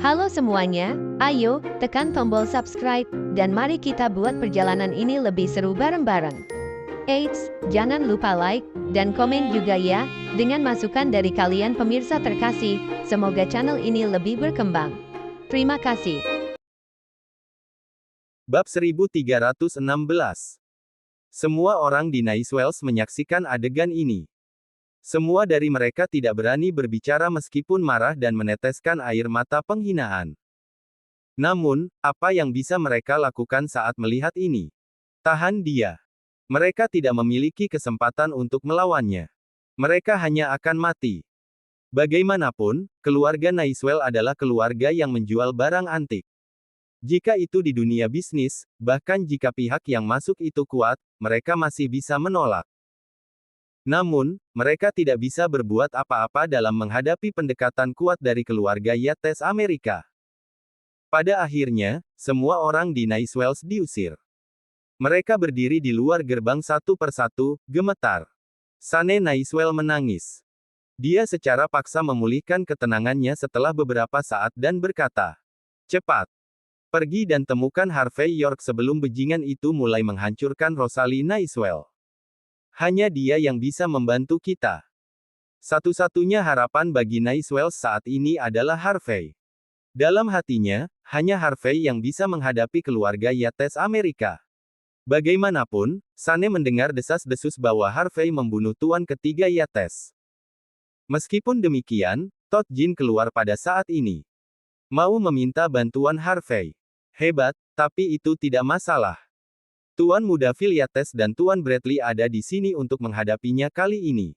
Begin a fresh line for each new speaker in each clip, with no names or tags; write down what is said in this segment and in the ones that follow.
Halo semuanya, ayo tekan tombol subscribe dan mari kita buat perjalanan ini lebih seru bareng-bareng. Eits, jangan lupa like dan komen juga ya, dengan masukan dari kalian pemirsa terkasih, semoga channel ini lebih berkembang. Terima kasih.
Bab 1316. Semua orang di Nice menyaksikan adegan ini. Semua dari mereka tidak berani berbicara meskipun marah dan meneteskan air mata penghinaan. Namun, apa yang bisa mereka lakukan saat melihat ini? Tahan dia. Mereka tidak memiliki kesempatan untuk melawannya. Mereka hanya akan mati. Bagaimanapun, keluarga Nicewell adalah keluarga yang menjual barang antik. Jika itu di dunia bisnis, bahkan jika pihak yang masuk itu kuat, mereka masih bisa menolak. Namun, mereka tidak bisa berbuat apa-apa dalam menghadapi pendekatan kuat dari keluarga Yates Amerika. Pada akhirnya, semua orang di Nicewell diusir. Mereka berdiri di luar gerbang satu persatu, gemetar. Sane Nicewell menangis. Dia secara paksa memulihkan ketenangannya setelah beberapa saat dan berkata, "Cepat. Pergi dan temukan Harvey York sebelum bajingan itu mulai menghancurkan Rosalie Nicewell. Hanya dia yang bisa membantu kita. Satu-satunya harapan bagi Nicewell saat ini adalah Harvey." Dalam hatinya, hanya Harvey yang bisa menghadapi keluarga Yates Amerika. Bagaimanapun, Sane mendengar desas-desus bahwa Harvey membunuh tuan ketiga Yates. Meskipun demikian, Todd Jean keluar pada saat ini. Mau meminta bantuan Harvey. Hebat, tapi itu tidak masalah. Tuan muda Phil Yates dan Tuan Bradley ada di sini untuk menghadapinya kali ini.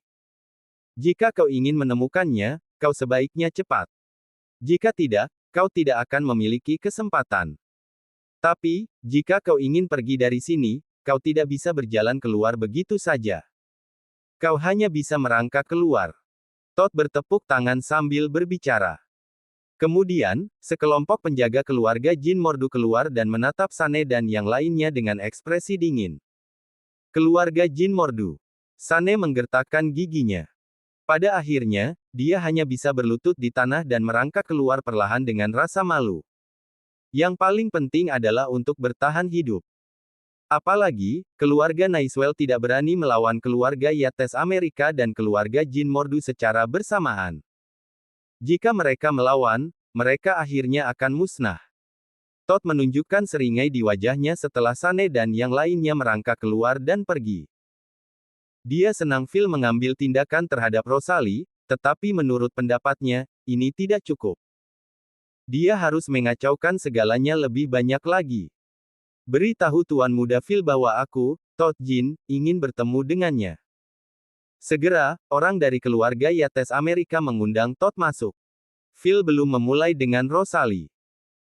Jika kau ingin menemukannya, kau sebaiknya cepat. Jika tidak, kau tidak akan memiliki kesempatan. Tapi, jika kau ingin pergi dari sini, kau tidak bisa berjalan keluar begitu saja. Kau hanya bisa merangkak keluar. Todd bertepuk tangan sambil berbicara. Kemudian, sekelompok penjaga keluarga Jin Mordu keluar dan menatap Sane dan yang lainnya dengan ekspresi dingin. Keluarga Jin Mordu. Sane menggertakkan giginya. Pada akhirnya, dia hanya bisa berlutut di tanah dan merangkak keluar perlahan dengan rasa malu. Yang paling penting adalah untuk bertahan hidup. Apalagi, keluarga Nicewell tidak berani melawan keluarga Yates Amerika dan keluarga Jin Mordu secara bersamaan. Jika mereka melawan, mereka akhirnya akan musnah. Todd menunjukkan seringai di wajahnya setelah Sane dan yang lainnya merangkak keluar dan pergi. Dia senang Phil mengambil tindakan terhadap Rosalie, tetapi menurut pendapatnya, ini tidak cukup. Dia harus mengacaukan segalanya lebih banyak lagi. Beritahu Tuan Muda Phil bahwa aku, Todd Jean, ingin bertemu dengannya. Segera, orang dari keluarga Yates Amerika mengundang Todd masuk. Phil belum memulai dengan Rosalie.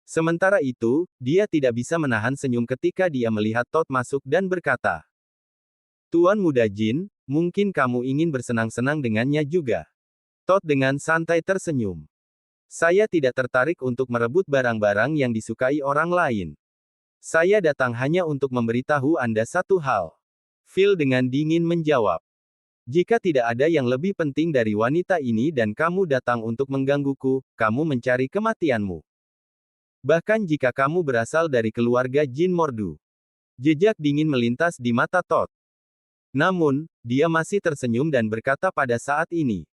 Sementara itu, dia tidak bisa menahan senyum ketika dia melihat Todd masuk dan berkata, "Tuan Muda Jean, mungkin kamu ingin bersenang-senang dengannya juga." Todd dengan santai tersenyum. "Saya tidak tertarik untuk merebut barang-barang yang disukai orang lain. Saya datang hanya untuk memberitahu Anda satu hal." Phil dengan dingin menjawab, "Jika tidak ada yang lebih penting dari wanita ini dan kamu datang untuk menggangguku, kamu mencari kematianmu. Bahkan jika kamu berasal dari keluarga Jin Mordu." Jejak dingin melintas di mata Todd. Namun, dia masih tersenyum dan berkata pada saat ini,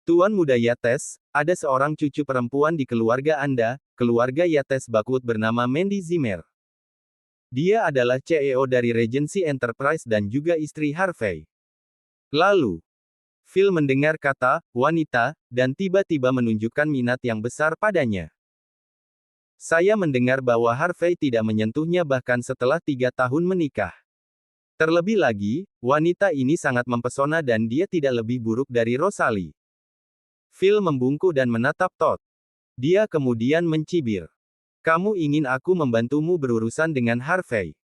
"Tuan Muda Yates, ada seorang cucu perempuan di keluarga Anda, keluarga Yates Bakwood bernama Mandy Zimmer. Dia adalah CEO dari Regency Enterprise dan juga istri Harvey." Lalu, Phil mendengar kata "wanita" dan tiba-tiba menunjukkan minat yang besar padanya. "Saya mendengar bahwa Harvey tidak menyentuhnya bahkan setelah 3 tahun menikah. Terlebih lagi, wanita ini sangat mempesona dan dia tidak lebih buruk dari Rosalie." Phil membungkuk dan menatap Todd. Dia kemudian mencibir. "Kamu ingin aku membantumu berurusan dengan Harvey?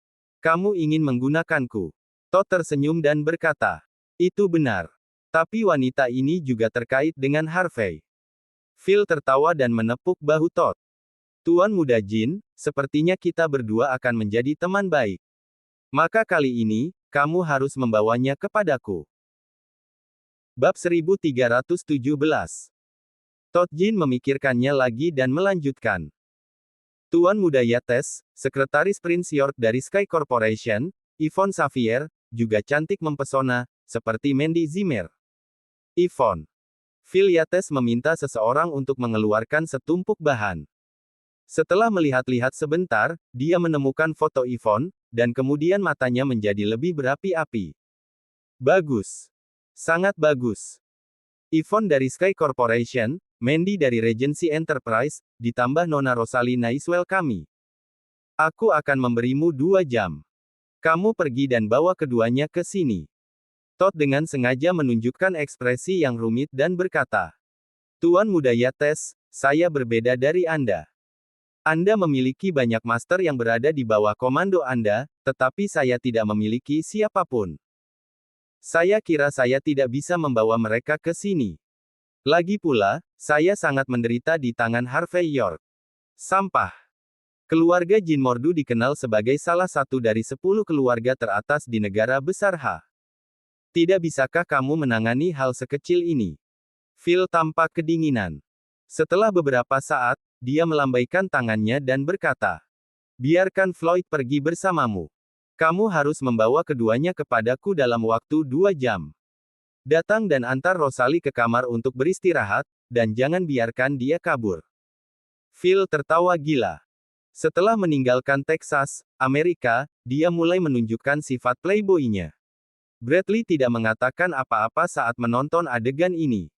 Kamu ingin menggunakanku?" Todd tersenyum dan berkata, "Itu benar. Tapi wanita ini juga terkait dengan Harvey." Phil tertawa dan menepuk bahu Todd. "Tuan Muda Jean, sepertinya kita berdua akan menjadi teman baik. Maka kali ini, kamu harus membawanya kepadaku." Bab 1317. Todd Jin memikirkannya lagi dan melanjutkan. Tuan Muda Yates, Sekretaris Prince York dari Sky Corporation, Yvonne Xavier, juga cantik mempesona, seperti Mandy Zimmer. Yvonne. Phil Yates meminta seseorang untuk mengeluarkan setumpuk bahan. Setelah melihat-lihat sebentar, dia menemukan foto Yvonne, dan kemudian matanya menjadi lebih berapi-api. Bagus. Sangat bagus. Yvonne dari Sky Corporation, Mandy dari Regency Enterprise, ditambah Nona Rosalie Naiswell kami. Aku akan memberimu 2 jam. Kamu pergi dan bawa keduanya ke sini. Todd dengan sengaja menunjukkan ekspresi yang rumit dan berkata, Tuan Muda Yates, saya berbeda dari Anda. Anda memiliki banyak master yang berada di bawah komando Anda, tetapi saya tidak memiliki siapapun. Saya kira saya tidak bisa membawa mereka ke sini. Lagi pula, saya sangat menderita di tangan Harvey York. Sampah. Keluarga Jin Mordu dikenal sebagai salah satu dari 10 keluarga teratas di negara besar H. Tidak bisakah kamu menangani hal sekecil ini? Phil tampak kedinginan. Setelah beberapa saat, dia melambaikan tangannya dan berkata, biarkan Floyd pergi bersamamu. Kamu harus membawa keduanya kepadaku dalam waktu 2 jam. Datang dan antar Rosalie ke kamar untuk beristirahat, dan jangan biarkan dia kabur. Phil tertawa gila. Setelah meninggalkan Texas, Amerika, dia mulai menunjukkan sifat playboy-nya. Bradley tidak mengatakan apa-apa saat menonton adegan ini.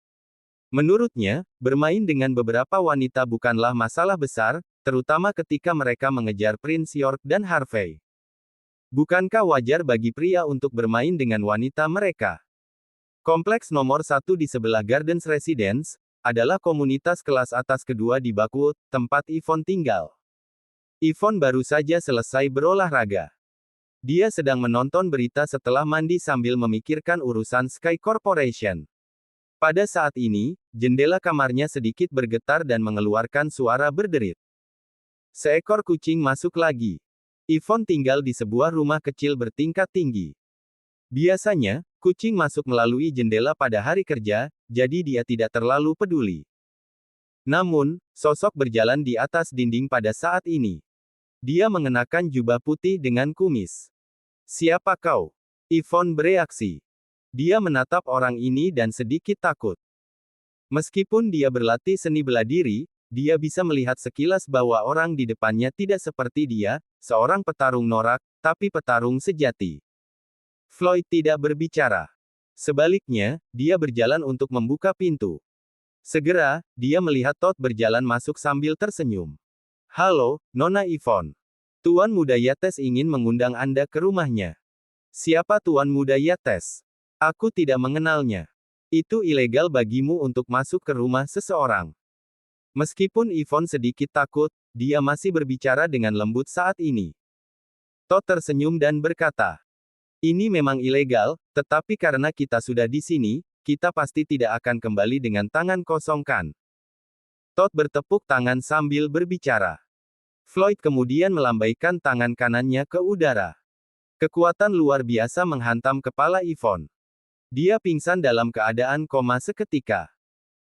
Menurutnya, bermain dengan beberapa wanita bukanlah masalah besar, terutama ketika mereka mengejar Prince York dan Harvey. Bukankah wajar bagi pria untuk bermain dengan wanita mereka? Kompleks nomor 1 di sebelah Gardens Residence, adalah komunitas kelas atas kedua di Buckwood, tempat Yvonne tinggal. Yvonne baru saja selesai berolahraga. Dia sedang menonton berita setelah mandi sambil memikirkan urusan Sky Corporation. Pada saat ini, jendela kamarnya sedikit bergetar dan mengeluarkan suara berderit. Seekor kucing masuk lagi. Yvonne tinggal di sebuah rumah kecil bertingkat tinggi. Biasanya, kucing masuk melalui jendela pada hari kerja, jadi dia tidak terlalu peduli. Namun, sosok berjalan di atas dinding pada saat ini. Dia mengenakan jubah putih dengan kumis. Siapa kau? Yvonne bereaksi. Dia menatap orang ini dan sedikit takut. Meskipun dia berlatih seni bela diri, dia bisa melihat sekilas bahwa orang di depannya tidak seperti dia, seorang petarung norak, tapi petarung sejati. Floyd tidak berbicara. Sebaliknya, dia berjalan untuk membuka pintu. Segera, dia melihat Todd berjalan masuk sambil tersenyum. Halo, Nona Yvonne. Tuan Muda Yates ingin mengundang Anda ke rumahnya. Siapa Tuan Muda Yates? Aku tidak mengenalnya. Itu ilegal bagimu untuk masuk ke rumah seseorang. Meskipun Yvonne sedikit takut, dia masih berbicara dengan lembut saat ini. Todd tersenyum dan berkata, ini memang ilegal, tetapi karena kita sudah di sini, kita pasti tidak akan kembali dengan tangan kosong kan? Todd bertepuk tangan sambil berbicara. Floyd kemudian melambaikan tangan kanannya ke udara. Kekuatan luar biasa menghantam kepala Yvonne. Dia pingsan dalam keadaan koma seketika.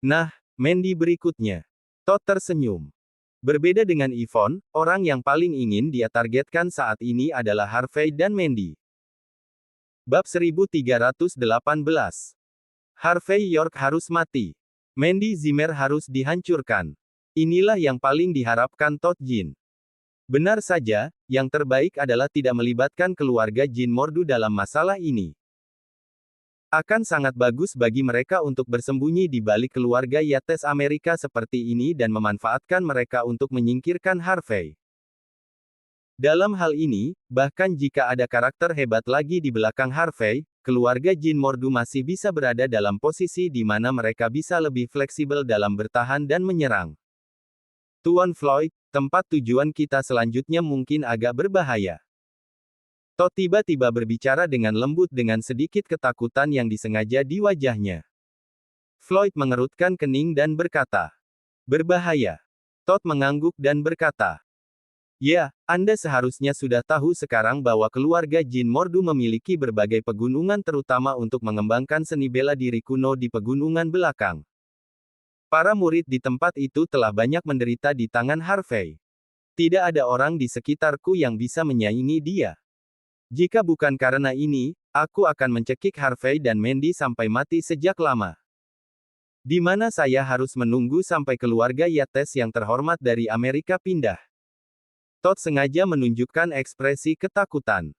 Nah, Mandy berikutnya. Todd tersenyum. Berbeda dengan Yvonne, orang yang paling ingin dia targetkan saat ini adalah Harvey dan Mandy. Bab 1318. Harvey York harus mati. Mandy Zimmer harus dihancurkan. Inilah yang paling diharapkan Todd Jin. Benar saja, yang terbaik adalah tidak melibatkan keluarga Jin Mordu dalam masalah ini. Akan sangat bagus bagi mereka untuk bersembunyi di balik keluarga Yates Amerika seperti ini dan memanfaatkan mereka untuk menyingkirkan Harvey. Dalam hal ini, bahkan jika ada karakter hebat lagi di belakang Harvey, keluarga Jin Mordu masih bisa berada dalam posisi di mana mereka bisa lebih fleksibel dalam bertahan dan menyerang. Tuan Floyd, tempat tujuan kita selanjutnya mungkin agak berbahaya. Todd tiba-tiba berbicara dengan lembut dengan sedikit ketakutan yang disengaja di wajahnya. Floyd mengerutkan kening dan berkata, berbahaya. Todd mengangguk dan berkata, ya, Anda seharusnya sudah tahu sekarang bahwa keluarga Jin Mordu memiliki berbagai pegunungan terutama untuk mengembangkan seni bela diri kuno di pegunungan belakang. Para murid di tempat itu telah banyak menderita di tangan Harvey. Tidak ada orang di sekitarku yang bisa menyaingi dia. Jika bukan karena ini, aku akan mencekik Harvey dan Mandy sampai mati sejak lama. Di mana saya harus menunggu sampai keluarga Yates yang terhormat dari Amerika pindah. Todd sengaja menunjukkan ekspresi ketakutan.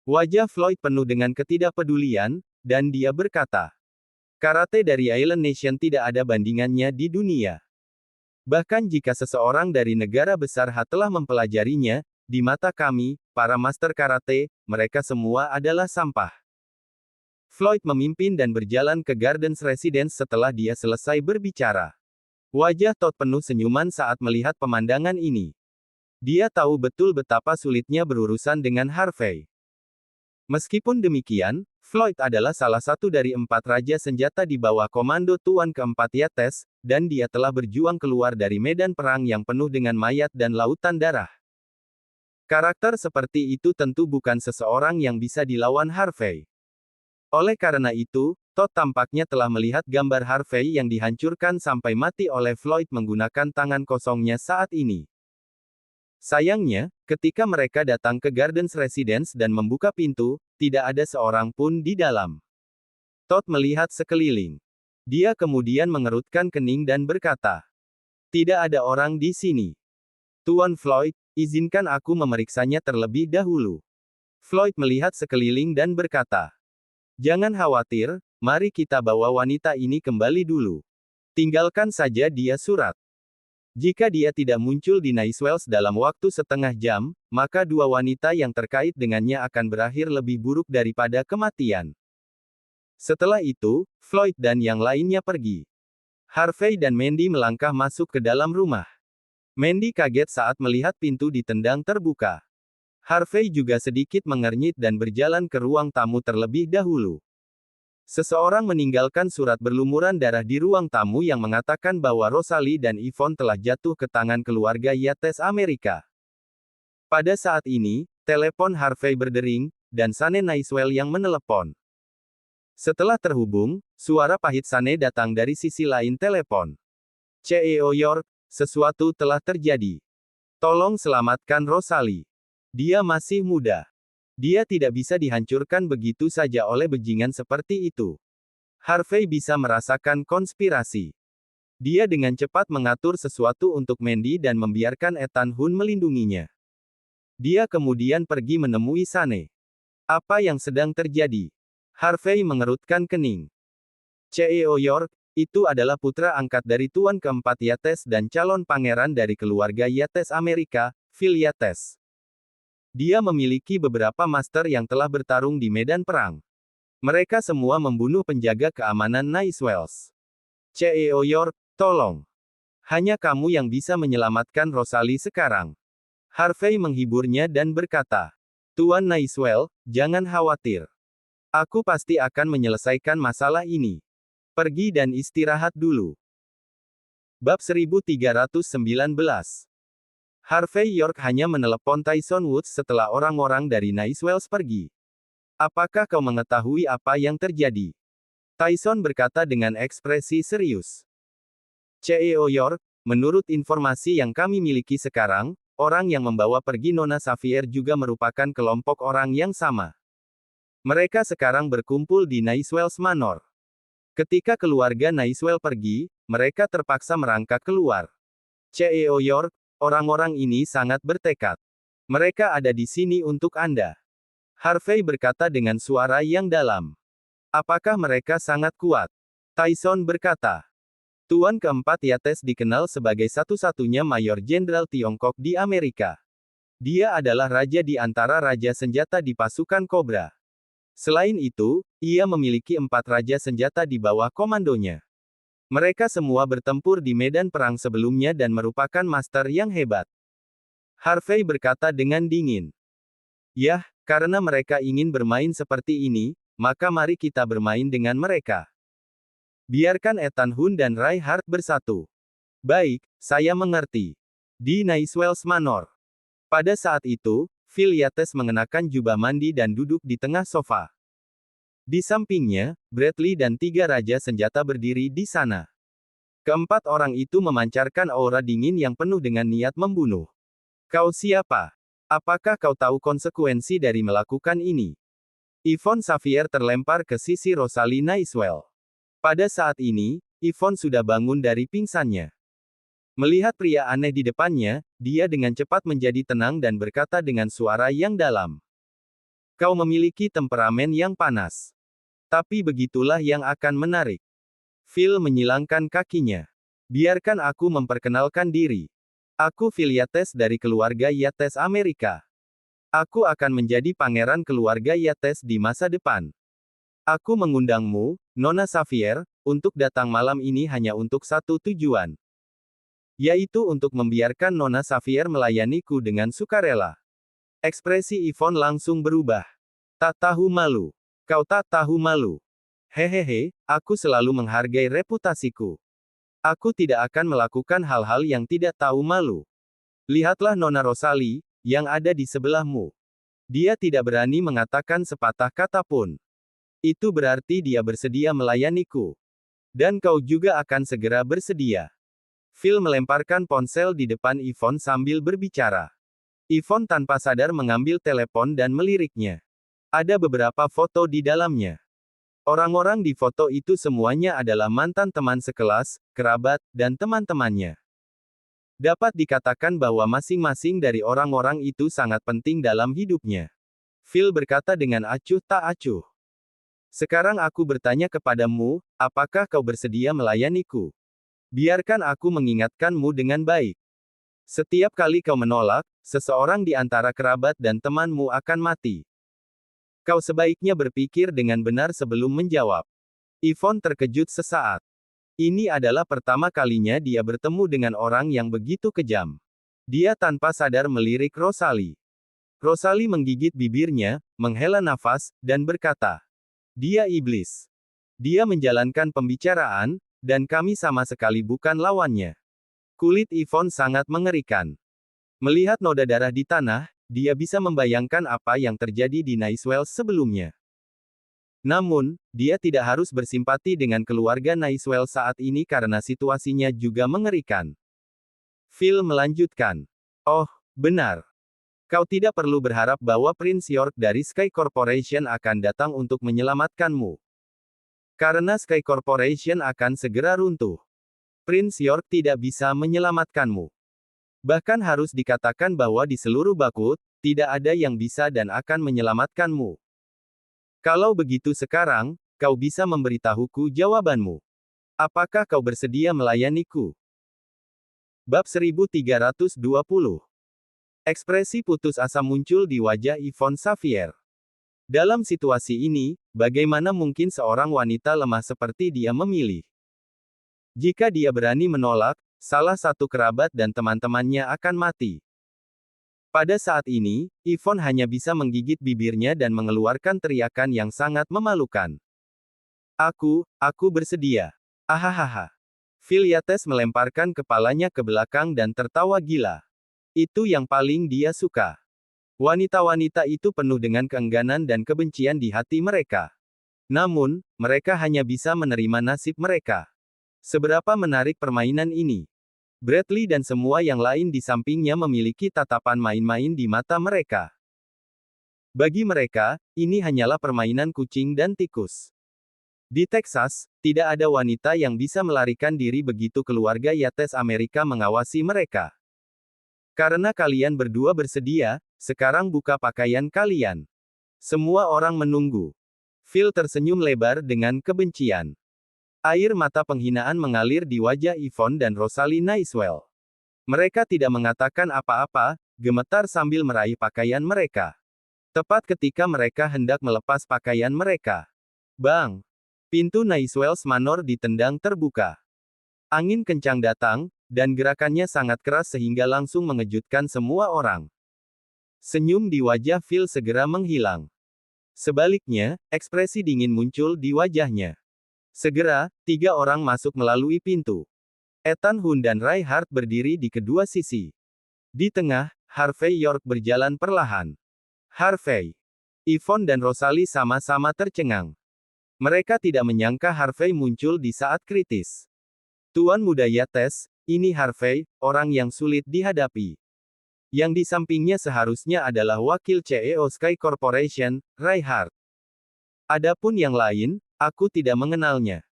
Wajah Floyd penuh dengan ketidakpedulian, dan dia berkata, karate dari Island Nation tidak ada bandingannya di dunia. Bahkan jika seseorang dari negara besar telah mempelajarinya, di mata kami, para master karate, mereka semua adalah sampah. Floyd memimpin dan berjalan ke Gardens Residence setelah dia selesai berbicara. Wajah Todd penuh senyuman saat melihat pemandangan ini. Dia tahu betul betapa sulitnya berurusan dengan Harvey. Meskipun demikian, Floyd adalah salah satu dari 4 raja senjata di bawah komando Tuan keempat Yates, dan dia telah berjuang keluar dari medan perang yang penuh dengan mayat dan lautan darah. Karakter seperti itu tentu bukan seseorang yang bisa dilawan Harvey. Oleh karena itu, Todd tampaknya telah melihat gambar Harvey yang dihancurkan sampai mati oleh Floyd menggunakan tangan kosongnya saat ini. Sayangnya, ketika mereka datang ke Gardens Residence dan membuka pintu, tidak ada seorang pun di dalam. Todd melihat sekeliling. Dia kemudian mengerutkan kening dan berkata, "Tidak ada orang di sini. Tuan Floyd, izinkan aku memeriksanya terlebih dahulu." Floyd melihat sekeliling dan berkata, "Jangan khawatir, mari kita bawa wanita ini kembali dulu. Tinggalkan saja dia surat. Jika dia tidak muncul di Nicewells dalam waktu setengah jam, maka 2 wanita yang terkait dengannya akan berakhir lebih buruk daripada kematian." Setelah itu, Floyd dan yang lainnya pergi. Harvey dan Mandy melangkah masuk ke dalam rumah. Mandy kaget saat melihat pintu ditendang terbuka. Harvey juga sedikit mengernyit dan berjalan ke ruang tamu terlebih dahulu. Seseorang meninggalkan surat berlumuran darah di ruang tamu yang mengatakan bahwa Rosalie dan Yvonne telah jatuh ke tangan keluarga Yates Amerika. Pada saat ini, telepon Harvey berdering, dan Sane Nicewell yang menelepon. Setelah terhubung, suara pahit Sane datang dari sisi lain telepon. CEO York, sesuatu telah terjadi. Tolong selamatkan Rosalie. Dia masih muda. Dia tidak bisa dihancurkan begitu saja oleh bajingan seperti itu. Harvey bisa merasakan konspirasi. Dia dengan cepat mengatur sesuatu untuk Mandy dan membiarkan Ethan Hunt melindunginya. Dia kemudian pergi menemui Sane. Apa yang sedang terjadi? Harvey mengerutkan kening. CEO York, itu adalah putra angkat dari Tuan keempat Yates dan calon pangeran dari keluarga Yates Amerika, Phil Yates. Dia memiliki beberapa master yang telah bertarung di medan perang. Mereka semua membunuh penjaga keamanan Nicewells. CEO York, tolong. Hanya kamu yang bisa menyelamatkan Rosalie sekarang. Harvey menghiburnya dan berkata, Tuan Nicewell, jangan khawatir. Aku pasti akan menyelesaikan masalah ini. Pergi dan istirahat dulu. Bab 1319. Harvey York hanya menelepon Tyson Woods setelah orang-orang dari Nicewells pergi. Apakah kau mengetahui apa yang terjadi? Tyson berkata dengan ekspresi serius. CEO York, menurut informasi yang kami miliki sekarang, orang yang membawa pergi Nona Xavier juga merupakan kelompok orang yang sama. Mereka sekarang berkumpul di Nicewells Manor. Ketika keluarga Nicewell pergi, mereka terpaksa merangkak keluar. CEO York, orang-orang ini sangat bertekad. Mereka ada di sini untuk Anda. Harvey berkata dengan suara yang dalam. Apakah mereka sangat kuat? Tyson berkata. Tuan keempat Yates dikenal sebagai satu-satunya mayor jenderal Tiongkok di Amerika. Dia adalah raja di antara raja senjata di pasukan Cobra. Selain itu, ia memiliki 4 raja senjata di bawah komandonya. Mereka semua bertempur di medan perang sebelumnya dan merupakan master yang hebat. Harvey berkata dengan dingin. Yah, karena mereka ingin bermain seperti ini, maka mari kita bermain dengan mereka. Biarkan Ethan Hunt dan Reinhardt bersatu. Baik, saya mengerti. Di Nicewells Manor. Pada saat itu, Phil Yates mengenakan jubah mandi dan duduk di tengah sofa. Di sampingnya, Bradley dan 3 raja senjata berdiri di sana. Keempat orang itu memancarkan aura dingin yang penuh dengan niat membunuh. Kau siapa? Apakah kau tahu konsekuensi dari melakukan ini? Yvonne Xavier terlempar ke sisi Rosalie Naiswell. Pada saat ini, Yvonne sudah bangun dari pingsannya. Melihat pria aneh di depannya, dia dengan cepat menjadi tenang dan berkata dengan suara yang dalam. Kau memiliki temperamen yang panas. Tapi begitulah yang akan menarik. Phil menyilangkan kakinya. Biarkan aku memperkenalkan diri. Aku Phil Yates dari keluarga Yates Amerika. Aku akan menjadi pangeran keluarga Yates di masa depan. Aku mengundangmu, Nona Xavier, untuk datang malam ini hanya untuk satu tujuan. Yaitu untuk membiarkan Nona Xavier melayaniku dengan sukarela. Ekspresi Yvonne langsung berubah. Tak tahu malu. Kau tak tahu malu. Hehehe, aku selalu menghargai reputasiku. Aku tidak akan melakukan hal-hal yang tidak tahu malu. Lihatlah Nona Rosalie, yang ada di sebelahmu. Dia tidak berani mengatakan sepatah kata pun. Itu berarti dia bersedia melayaniku. Dan kau juga akan segera bersedia. Phil melemparkan ponsel di depan Yvonne sambil berbicara. Yvonne tanpa sadar mengambil telepon dan meliriknya. Ada beberapa foto di dalamnya. Orang-orang di foto itu semuanya adalah mantan teman sekelas, kerabat, dan teman-temannya. Dapat dikatakan bahwa masing-masing dari orang-orang itu sangat penting dalam hidupnya. Phil berkata dengan acuh tak acuh. Sekarang aku bertanya kepadamu, apakah kau bersedia melayaniku? Biarkan aku mengingatkanmu dengan baik. Setiap kali kau menolak, seseorang di antara kerabat dan temanmu akan mati. Kau sebaiknya berpikir dengan benar sebelum menjawab. Yvonne terkejut sesaat. Ini adalah pertama kalinya dia bertemu dengan orang yang begitu kejam. Dia tanpa sadar melirik Rosalie. Rosalie menggigit bibirnya, menghela nafas, dan berkata, dia iblis. Dia menjalankan pembicaraan, dan kami sama sekali bukan lawannya. Kulit Yvonne sangat mengerikan. Melihat noda darah di tanah, dia bisa membayangkan apa yang terjadi di Naiswell sebelumnya. Namun, dia tidak harus bersimpati dengan keluarga Naiswell saat ini karena situasinya juga mengerikan. Phil melanjutkan. Oh, benar. Kau tidak perlu berharap bahwa Prince York dari Sky Corporation akan datang untuk menyelamatkanmu. Karena Sky Corporation akan segera runtuh. Prince York tidak bisa menyelamatkanmu. Bahkan harus dikatakan bahwa di seluruh Bakut, tidak ada yang bisa dan akan menyelamatkanmu. Kalau begitu sekarang, kau bisa memberitahuku jawabanmu. Apakah kau bersedia melayaniku? Bab 1320. Ekspresi putus asa muncul di wajah Yvonne Xavier. Dalam situasi ini, bagaimana mungkin seorang wanita lemah seperti dia memilih? Jika dia berani menolak, salah satu kerabat dan teman-temannya akan mati. Pada saat ini, Yvonne hanya bisa menggigit bibirnya dan mengeluarkan teriakan yang sangat memalukan. Aku bersedia. Ahahaha. Phil Yates melemparkan kepalanya ke belakang dan tertawa gila. Itu yang paling dia suka. Wanita-wanita itu penuh dengan keengganan dan kebencian di hati mereka. Namun, mereka hanya bisa menerima nasib mereka. Seberapa menarik permainan ini. Bradley dan semua yang lain di sampingnya memiliki tatapan main-main di mata mereka. Bagi mereka, ini hanyalah permainan kucing dan tikus. Di Texas, tidak ada wanita yang bisa melarikan diri begitu keluarga Yates Amerika mengawasi mereka. Karena kalian berdua bersedia, sekarang buka pakaian kalian. Semua orang menunggu. Phil tersenyum lebar dengan kebencian. Air mata penghinaan mengalir di wajah Yvonne dan Rosalie Naiswell. Mereka tidak mengatakan apa-apa, gemetar sambil meraih pakaian mereka. Tepat ketika mereka hendak melepas pakaian mereka. Bang! Pintu Naiswell's Manor ditendang terbuka. Angin kencang datang, dan gerakannya sangat keras sehingga langsung mengejutkan semua orang. Senyum di wajah Phil segera menghilang. Sebaliknya, ekspresi dingin muncul di wajahnya. Segera, 3 orang masuk melalui pintu. Ethan Hunt dan Ray Hart berdiri di kedua sisi. Di tengah, Harvey York berjalan perlahan. Harvey. Yvonne dan Rosalie sama-sama tercengang. Mereka tidak menyangka Harvey muncul di saat kritis. Tuan Muda Yates, ini Harvey, orang yang sulit dihadapi. Yang di sampingnya seharusnya adalah wakil CEO Sky Corporation, Reinhardt. Adapun yang lain, aku tidak mengenalnya.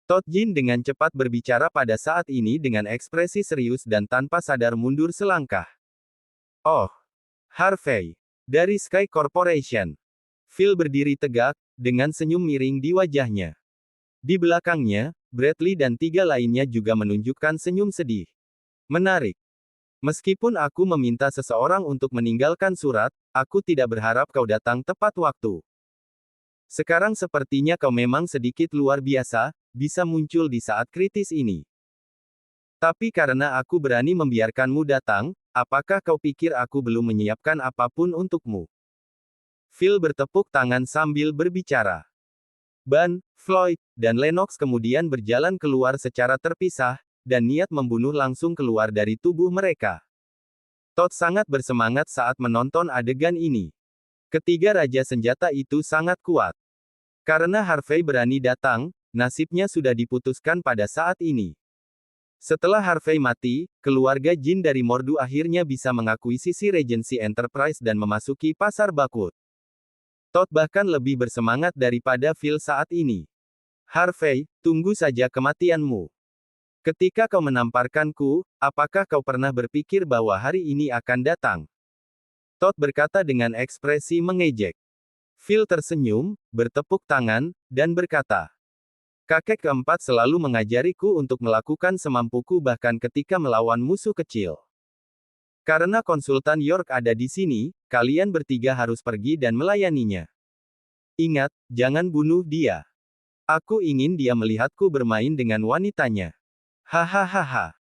Todd Jin dengan cepat berbicara pada saat ini dengan ekspresi serius dan tanpa sadar mundur selangkah. Oh, Harvey. Dari Sky Corporation. Phil berdiri tegak, dengan senyum miring di wajahnya. Di belakangnya, Bradley dan 3 lainnya juga menunjukkan senyum sedih. Menarik. Meskipun aku meminta seseorang untuk meninggalkan surat, aku tidak berharap kau datang tepat waktu. Sekarang sepertinya kau memang sedikit luar biasa, bisa muncul di saat kritis ini. Tapi karena aku berani membiarkanmu datang, apakah kau pikir aku belum menyiapkan apapun untukmu? Phil bertepuk tangan sambil berbicara. Ban, Floyd, dan Lennox kemudian berjalan keluar secara terpisah, dan niat membunuh langsung keluar dari tubuh mereka. Todd sangat bersemangat saat menonton adegan ini. Ketiga raja senjata itu sangat kuat. Karena Harvey berani datang, nasibnya sudah diputuskan pada saat ini. Setelah Harvey mati, keluarga Jin dari Mordu akhirnya bisa mengakuisisi Regency Enterprise dan memasuki pasar Bakut. Todd bahkan lebih bersemangat daripada Phil saat ini. Harvey, tunggu saja kematianmu. Ketika kau menamparkanku, apakah kau pernah berpikir bahwa hari ini akan datang? Todd berkata dengan ekspresi mengejek. Phil tersenyum, bertepuk tangan, dan berkata, kakek keempat selalu mengajariku untuk melakukan semampuku bahkan ketika melawan musuh kecil. Karena konsultan York ada di sini, kalian bertiga harus pergi dan melayaninya. Ingat, jangan bunuh dia. Aku ingin dia melihatku bermain dengan wanitanya. Hahaha.